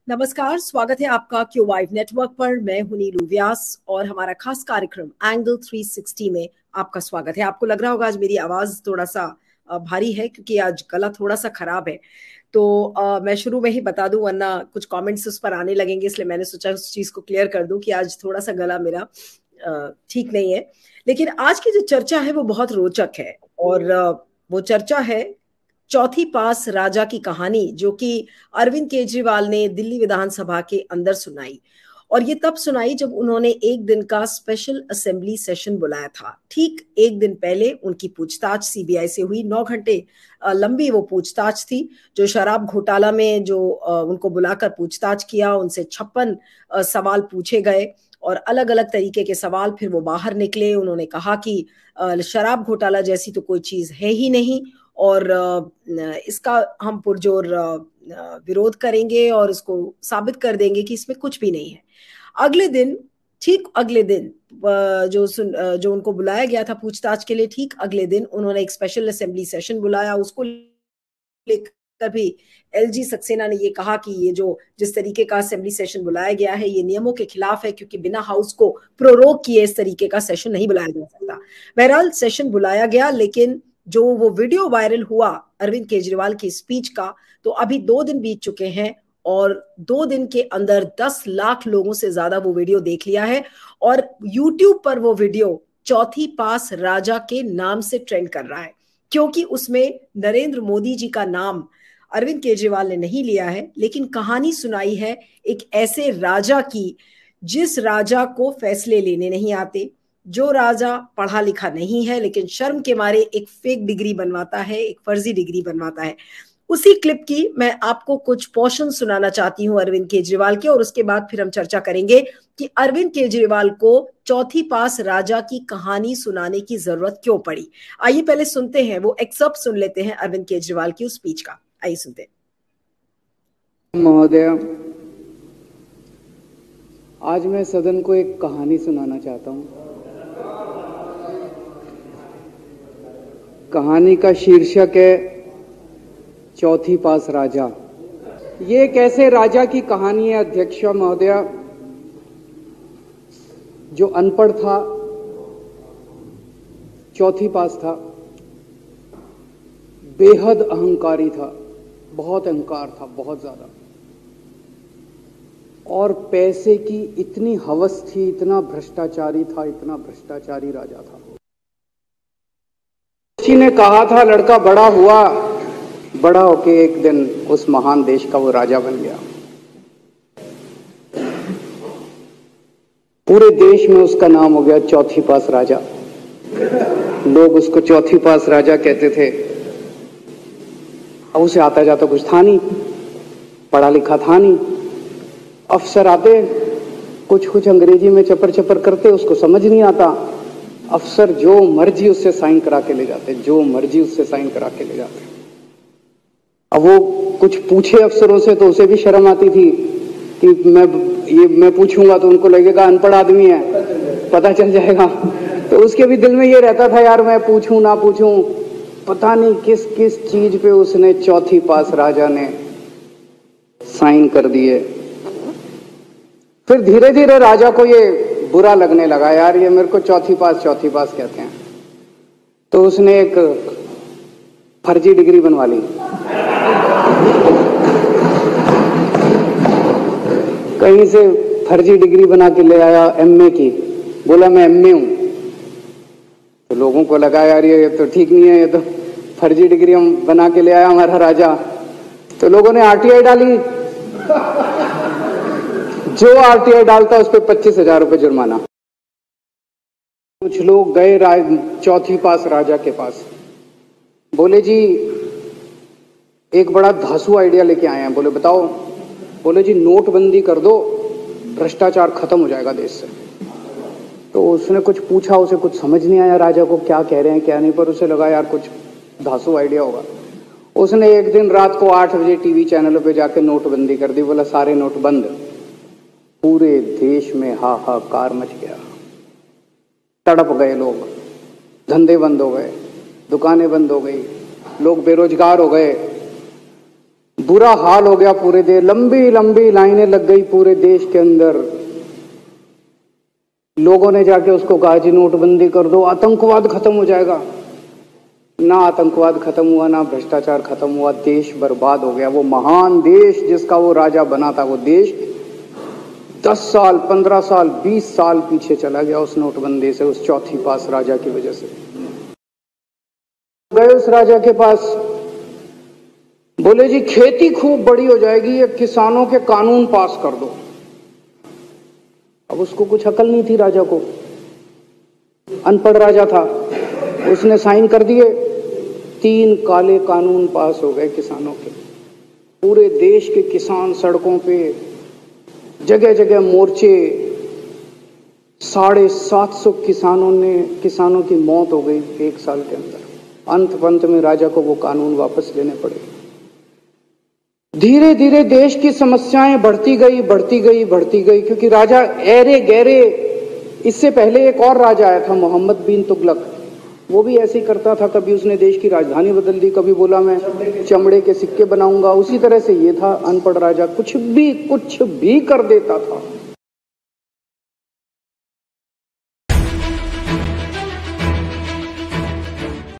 नमस्कार, स्वागत है आपका क्यू वाइव नेटवर्क पर। मैं हूं नीलू व्यास और हमारा खास कार्यक्रम एंगल 360 में आपका स्वागत है। आपको लग रहा होगा आज मेरी आवाज थोड़ा सा भारी है क्योंकि आज गला थोड़ा सा खराब है। तो मैं शुरू में ही बता दूं वरना कुछ कमेंट्स उस पर आने लगेंगे, इसलिए मैंने सोचा उस चीज को क्लियर कर दूं कि आज थोड़ा सा गला मेरा ठीक नहीं है। लेकिन आज की जो चर्चा है वो बहुत रोचक है और वो चर्चा है चौथी पास राजा की कहानी, जो कि अरविंद केजरीवाल ने दिल्ली विधानसभा के अंदर सुनाई। और ये तब सुनाई जब उन्होंने एक दिन का स्पेशल असेंबली सेशन बुलाया था। ठीक एक दिन पहले उनकी पूछताछ सीबीआई से हुई। 9 घंटे लंबी वो पूछताछ थी, जो शराब घोटाला में जो उनको बुलाकर पूछताछ किया, उनसे 56 सवाल पूछे गए और अलग अलग तरीके के सवाल। फिर वो बाहर निकले, उन्होंने कहा कि शराब घोटाला जैसी तो कोई चीज है ही नहीं और इसका हम पुरजोर विरोध करेंगे और इसको साबित कर देंगे कि इसमें कुछ भी नहीं है। अगले दिन, ठीक अगले दिन, जो उनको बुलाया गया था पूछताछ के लिए, ठीक अगले दिन उन्होंने एक स्पेशल असेंबली सेशन बुलाया। उसको लेकर भी एलजी सक्सेना ने ये कहा कि ये जो जिस तरीके का असेंबली सेशन बुलाया गया है ये नियमों के खिलाफ है, क्योंकि बिना हाउस को प्रोरोग किए इस तरीके का सेशन नहीं बुलाया जा सकता। बहरहाल सेशन बुलाया गया, लेकिन जो वो वीडियो वायरल हुआ अरविंद केजरीवाल की स्पीच का, तो अभी 2 दिन बीत चुके हैं और 2 दिन के अंदर 10 लाख लोगों से ज्यादा वो वीडियो देख लिया है और यूट्यूब पर वो वीडियो चौथी पास राजा के नाम से ट्रेंड कर रहा है, क्योंकि उसमें नरेंद्र मोदी जी का नाम अरविंद केजरीवाल ने नहीं लिया है, लेकिन कहानी सुनाई है एक ऐसे राजा की जिस राजा को फैसले लेने नहीं आते, जो राजा पढ़ा लिखा नहीं है लेकिन शर्म के मारे एक फेक डिग्री बनवाता है, एक फर्जी डिग्री बनवाता है। उसी क्लिप की मैं आपको कुछ पोर्शन सुनाना चाहती हूं अरविंद केजरीवाल के, और उसके बाद फिर हम चर्चा करेंगे कि अरविंद केजरीवाल को चौथी पास राजा की कहानी सुनाने की जरूरत क्यों पड़ी। आइए पहले सुनते हैं, वो एक्सर्प्ट सुन लेते हैं अरविंद केजरीवाल की उस स्पीच का। आइए सुनते हैं। महोदय, आज मैं सदन को एक कहानी सुनाना चाहता हूं। कहानी का शीर्षक है चौथी पास राजा। ये एक ऐसे राजा की कहानी है अध्यक्ष महोदय, जो अनपढ़ था, चौथी पास था, बेहद अहंकारी था, बहुत अहंकार था, बहुत ज्यादा, और पैसे की इतनी हवस थी, इतना भ्रष्टाचारी था, इतना भ्रष्टाचारी राजा था। किसी ने कहा था लड़का बड़ा हुआ, बड़ा होके एक दिन उस महान देश का वो राजा बन गया। पूरे देश में उसका नाम हो गया चौथी पास राजा। लोग उसको चौथी पास राजा कहते थे। अब उसे आता जाता कुछ था नहीं, पढ़ा लिखा था नहीं। अफसर आते, कुछ कुछ अंग्रेजी में चपर चपर करते, उसको समझ नहीं आता। अफसर जो मर्जी उससे साइन करा के ले जाते, जो मर्जी उससे साइन करा के ले जाते। अब वो कुछ पूछे अफसरों से तो उसे भी शर्म आती थी कि मैं पूछूंगा तो उनको लगेगा अनपढ़ आदमी है, पता चल जाएगा। तो उसके भी दिल में ये रहता था, यार मैं पूछूं ना पूछूं। पता नहीं किस किस चीज पे उसने चौथी पास राजा ने साइन कर दिए। फिर धीरे धीरे राजा को ये बुरा लगने लगा, यार ये मेरे को चौथी पास कहते हैं। तो उसने एक फर्जी डिग्री बनवा ली। कहीं से फर्जी डिग्री बना के ले आया एमए की, बोला मैं एमए हूं। तो लोगों को लगा यार ये तो ठीक नहीं है, ये तो फर्जी डिग्री हम बना के ले आया हमारा राजा। तो लोगों ने आरटीआई डाली। जो आरटीआई डालता उस पर 25,000 रुपये जुर्माना। कुछ लोग गए चौथी पास राजा के पास, बोले जी एक बड़ा धांसू आइडिया लेके आए हैं। बोले बताओ। बोले जी नोटबंदी कर दो, भ्रष्टाचार खत्म हो जाएगा देश से। तो उसने कुछ पूछा, उसे कुछ समझ नहीं आया राजा को क्या कह रहे हैं क्या नहीं, पर उसे लगा यार कुछ धांसू आइडिया होगा। उसने एक दिन रात को 8 बजे टीवी चैनलों पे जाके नोटबंदी कर दी। बोला सारे नोट बंद। पूरे देश में हाहाकार मच गया, तड़प गए लोग, धंधे बंद हो गए, दुकानें बंद हो गई, लोग बेरोजगार हो गए, बुरा हाल हो गया पूरे देश, लंबी लंबी लाइनें लग गई पूरे देश के अंदर। लोगों ने जाके उसको कहा जी नोटबंदी कर दो, आतंकवाद खत्म हो जाएगा। ना आतंकवाद खत्म हुआ, ना भ्रष्टाचार खत्म हुआ, देश बर्बाद हो गया। वो महान देश जिसका वो राजा बना था, वो देश 10 साल 15 साल 20 साल पीछे चला गया उस नोटबंदी से, उस चौथी पास राजा की वजह से। गए उस राजा के पास, बोले जी खेती खूब बड़ी हो जाएगी, ये किसानों के कानून पास कर दो। अब उसको कुछ अकल नहीं थी राजा को, अनपढ़ राजा था। उसने साइन कर दिए, 3 काले कानून पास हो गए किसानों के। पूरे देश के किसान सड़कों पे, जगह जगह मोर्चे, 750 किसानों की मौत हो गई 1 साल के अंदर। अंत में राजा को वो कानून वापस लेने पड़े। धीरे धीरे देश की समस्याएं बढ़ती गई, क्योंकि राजा ऐरे गहरे। इससे पहले एक और राजा आया था, मोहम्मद बिन तुगलक, वो भी ऐसे ही करता था। कभी उसने देश की राजधानी बदल दी, कभी बोला मैं चमड़े के सिक्के बनाऊंगा। उसी तरह से ये था, अनपढ़ राजा, कुछ भी कर देता था।